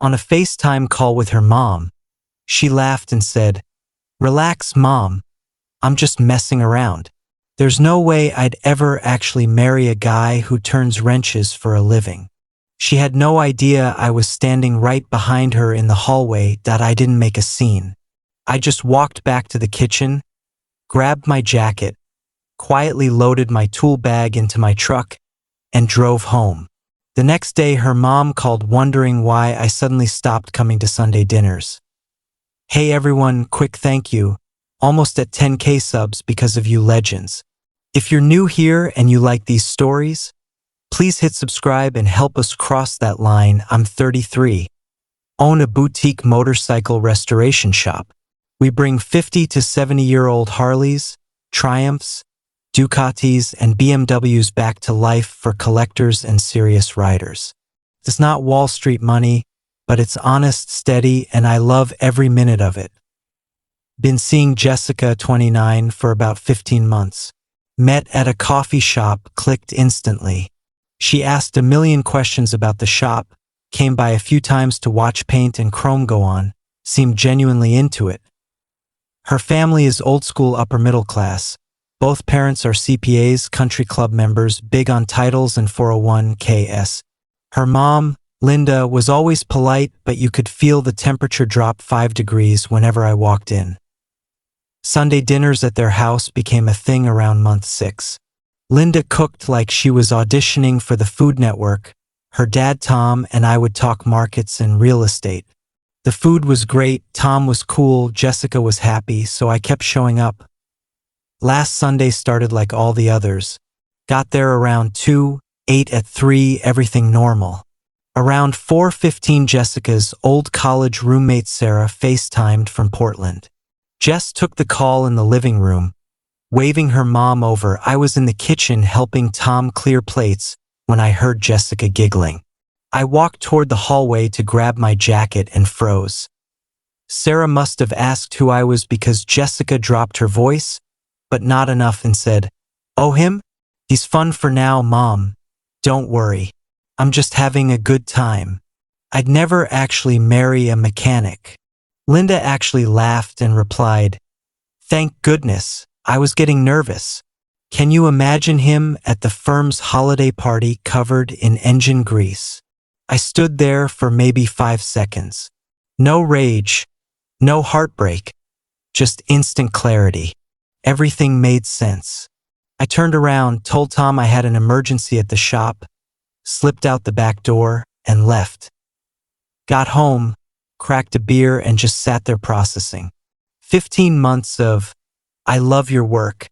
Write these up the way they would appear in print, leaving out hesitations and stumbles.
on a FaceTime call with her mom. She laughed and said, "Relax, Mom. I'm just messing around. There's no way I'd ever actually marry a guy who turns wrenches for a living." She had no idea I was standing right behind her in the hallway, that I didn't make a scene. I just walked back to the kitchen, grabbed my jacket, quietly loaded my tool bag into my truck, and drove home. The next day, her mom called wondering why I suddenly stopped coming to Sunday dinners. "Hey everyone, quick thank you. Almost at 10K subs because of you legends. If you're new here and you like these stories, please hit subscribe and help us cross that line. I'm 33. Own a boutique motorcycle restoration shop. We bring 50 to 70-year-old Harleys, Triumphs, Ducatis, and BMWs back to life for collectors and serious riders. It's not Wall Street money, but it's honest, steady, and I love every minute of it." Been seeing Jessica, 29, for about 15 months. Met at a coffee shop, clicked instantly. She asked a million questions about the shop, came by a few times to watch paint and chrome go on, seemed genuinely into it. Her family is old school upper middle class. Both parents are CPAs, country club members, big on titles and 401ks. Her mom, Linda, was always polite, but you could feel the temperature drop 5 degrees whenever I walked in. Sunday dinners at their house became a thing around month 6. Linda cooked like she was auditioning for the Food Network. Her dad, Tom, and I would talk markets and real estate. The food was great, Tom was cool, Jessica was happy, so I kept showing up. Last Sunday started like all the others. Got there around 2, ate at 3, everything normal. Around 4:15, Jessica's old college roommate Sarah FaceTimed from Portland. Jess took the call in the living room, waving her mom over. I was in the kitchen helping Tom clear plates when I heard Jessica giggling. I walked toward the hallway to grab my jacket and froze. Sarah must have asked who I was because Jessica dropped her voice, but not enough, and said, "Oh, him? He's fun for now, Mom. Don't worry. I'm just having a good time. I'd never actually marry a mechanic." Linda actually laughed and replied, "Thank goodness. I was getting nervous. Can you imagine him at the firm's holiday party covered in engine grease?" I stood there for maybe 5 seconds. No rage, no heartbreak, just instant clarity. Everything made sense. I turned around, told Tom I had an emergency at the shop, slipped out the back door, and left. Got home, cracked a beer, and just sat there processing. 15 months of, I love your work,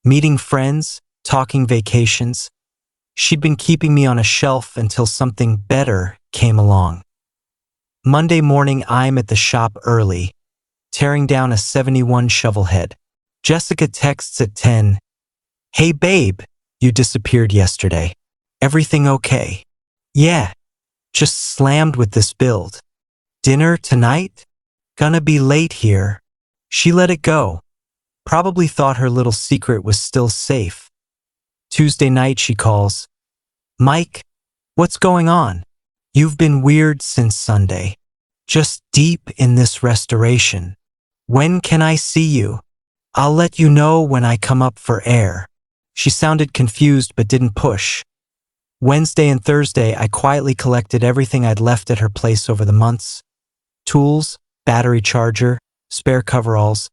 meeting friends, talking vacations. She'd been keeping me on a shelf until something better came along. Monday morning, I'm at the shop early, tearing down a 71 shovelhead. Jessica texts at 10, "Hey babe, you disappeared yesterday. Everything okay?" "Yeah, just slammed with this build. Dinner tonight? Gonna be late here." She let it go. Probably thought her little secret was still safe. Tuesday night she calls, "Mike, what's going on? You've been weird since Sunday. Just deep in this restoration. When can I see you? I'll let you know when I come up for air." She sounded confused but didn't push. Wednesday and Thursday, I quietly collected everything I'd left at her place over the months. Tools, battery charger, spare coveralls,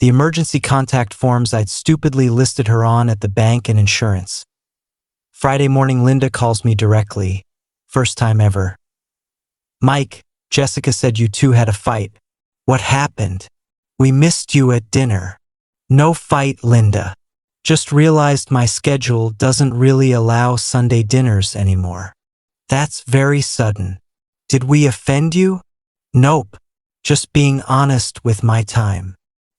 the emergency contact forms I'd stupidly listed her on at the bank, and insurance. Friday morning, Linda calls me directly. First time ever. "Mike, Jessica said you two had a fight. What happened? We missed you at dinner." "No fight, Linda. Just realized my schedule doesn't really allow Sunday dinners anymore." "That's very sudden. Did we offend you?" "Nope. Just being honest with my time."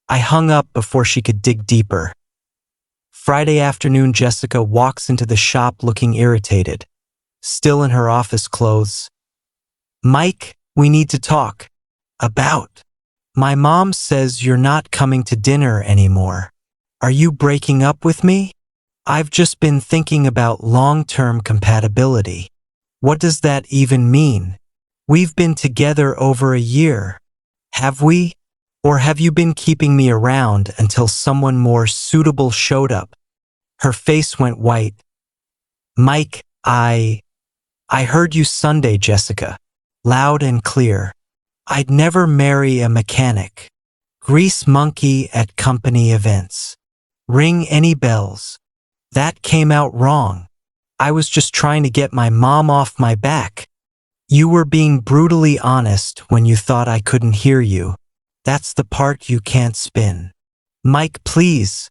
I hung up before she could dig deeper. Friday afternoon, Jessica walks into the shop looking irritated, still in her office clothes. "Mike, we need to talk." "About?" "My mom says you're not coming to dinner anymore. Are you breaking up with me?" "I've just been thinking about long-term compatibility." "What does that even mean?" We've been together over a year. Have we? Or have you been keeping me around until someone more suitable showed up? Her face went white. Mike, I heard you Sunday, Jessica. Loud and clear. I'd never marry a mechanic. Grease monkey at company events. Ring any bells? That came out wrong. I was just trying to get my mom off my back. You were being brutally honest when you thought I couldn't hear you. That's the part you can't spin. Mike, please.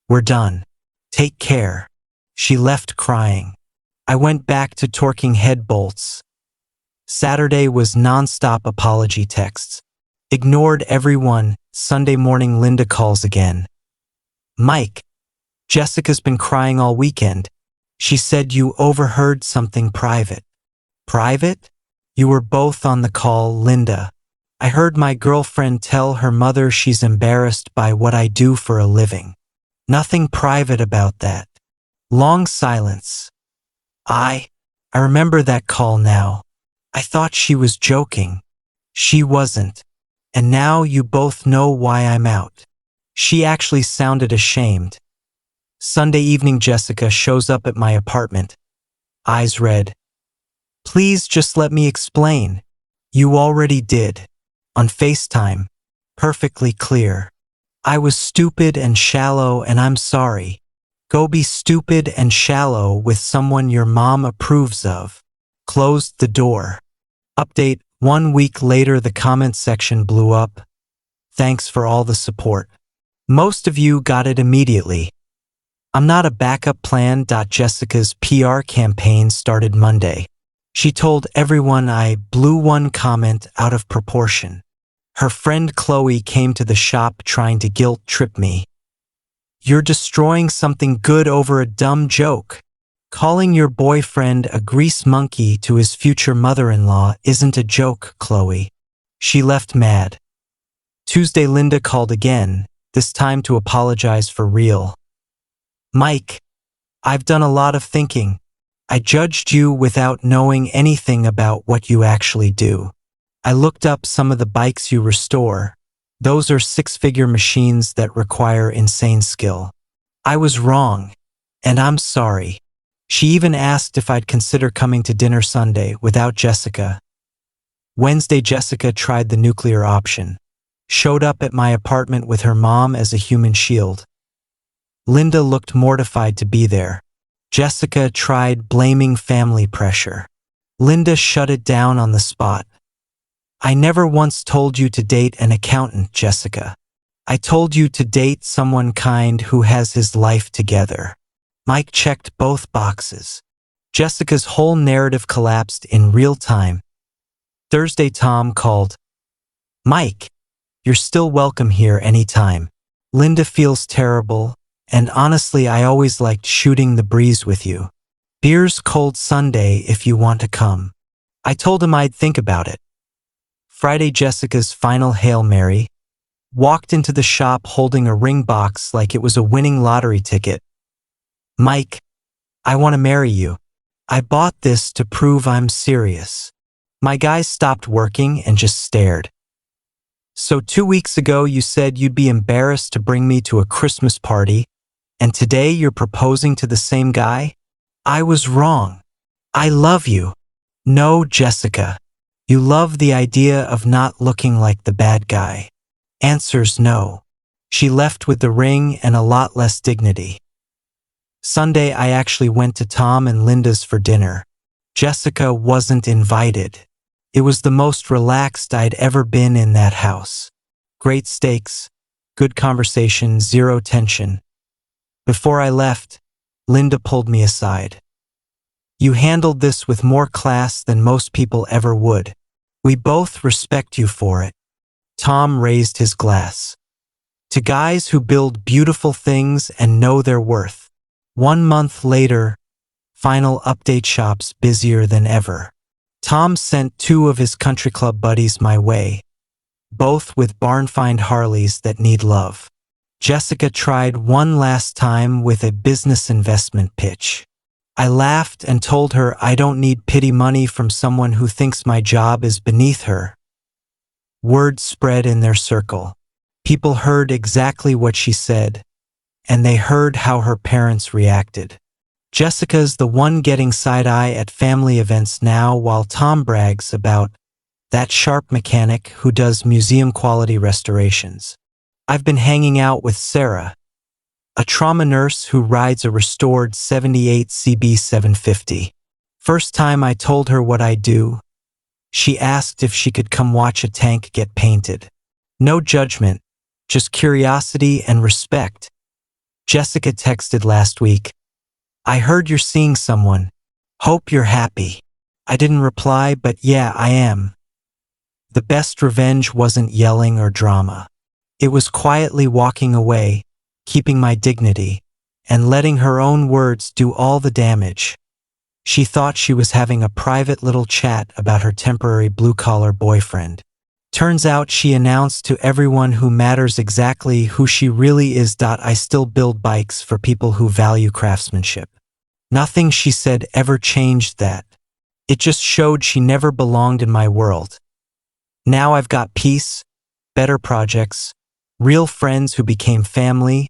We're done. Take care. She left crying. I went back to torquing head bolts. Saturday was non-stop apology texts. Ignored everyone. Sunday morning Linda calls again. Mike, Jessica's been crying all weekend. She said you overheard something private. Private? You were both on the call, Linda. I heard my girlfriend tell her mother she's embarrassed by what I do for a living. Nothing private about that. Long silence. I remember that call now. I thought she was joking. She wasn't. And now you both know why I'm out. She actually sounded ashamed. Sunday evening Jessica shows up at my apartment. Eyes red. Please just let me explain. You already did. On FaceTime. Perfectly clear. I was stupid and shallow and I'm sorry. Go be stupid and shallow with someone your mom approves of. Closed the door. Update, 1 week later the comment section blew up. Thanks for all the support. Most of you got it immediately. I'm not a backup plan. Jessica's PR campaign started Monday. She told everyone I blew one comment out of proportion. Her friend Chloe came to the shop trying to guilt trip me. You're destroying something good over a dumb joke. Calling your boyfriend a grease monkey to his future mother-in-law isn't a joke, Chloe. She left mad. Tuesday Linda called again, this time to apologize for real. Mike, I've done a lot of thinking. I judged you without knowing anything about what you actually do. I looked up some of the bikes you restore. Those are six-figure machines that require insane skill. I was wrong, and I'm sorry. She even asked if I'd consider coming to dinner Sunday without Jessica. Wednesday, Jessica tried the nuclear option. Showed up at my apartment with her mom as a human shield. Linda looked mortified to be there. Jessica tried blaming family pressure. Linda shut it down on the spot. I never once told you to date an accountant, Jessica. I told you to date someone kind who has his life together. Mike checked both boxes. Jessica's whole narrative collapsed in real time. Thursday, Tom called. Mike, you're still welcome here anytime. Linda feels terrible, and honestly I always liked shooting the breeze with you. Beer's cold Sunday if you want to come. I told him I'd think about it. Friday, Jessica's final Hail Mary. Walked into the shop holding a ring box like it was a winning lottery ticket. Mike, I want to marry you. I bought this to prove I'm serious. My guys stopped working and just stared. So 2 weeks ago you said you'd be embarrassed to bring me to a Christmas party, and today you're proposing to the same guy? I was wrong. I love you. No, Jessica. You love the idea of not looking like the bad guy. Answer's no. She left with the ring and a lot less dignity. Sunday I actually went to Tom and Linda's for dinner. Jessica wasn't invited. It was the most relaxed I'd ever been in that house. Great steaks, good conversation, zero tension. Before I left, Linda pulled me aside. You handled this with more class than most people ever would. We both respect you for it. Tom raised his glass. To guys who build beautiful things and know their worth. 1 month later, final update, shops busier than ever. Tom sent 2 of his country club buddies my way, both with barn-find Harleys that need love. Jessica tried one last time with a business investment pitch. I laughed and told her I don't need pity money from someone who thinks my job is beneath her. Word spread in their circle. People heard exactly what she said, and they heard how her parents reacted. Jessica's the one getting side-eye at family events now, while Tom brags about that sharp mechanic who does museum-quality restorations. I've been hanging out with Sarah, a trauma nurse who rides a restored 78 CB 750. First time I told her what I do, she asked if she could come watch a tank get painted. No judgment, just curiosity and respect. Jessica texted last week, "I heard you're seeing someone. Hope you're happy." I didn't reply, but yeah, I am. The best revenge wasn't yelling or drama. It was quietly walking away, keeping my dignity, and letting her own words do all the damage. She thought she was having a private little chat about her temporary blue-collar boyfriend. Turns out she announced to everyone who matters exactly who she really is. I still build bikes for people who value craftsmanship. Nothing she said ever changed that. It just showed she never belonged in my world. Now I've got peace, better projects, real friends who became family,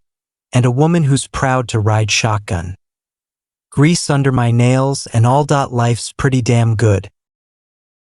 and a woman who's proud to ride shotgun. Grease under my nails and all. Life's pretty damn good.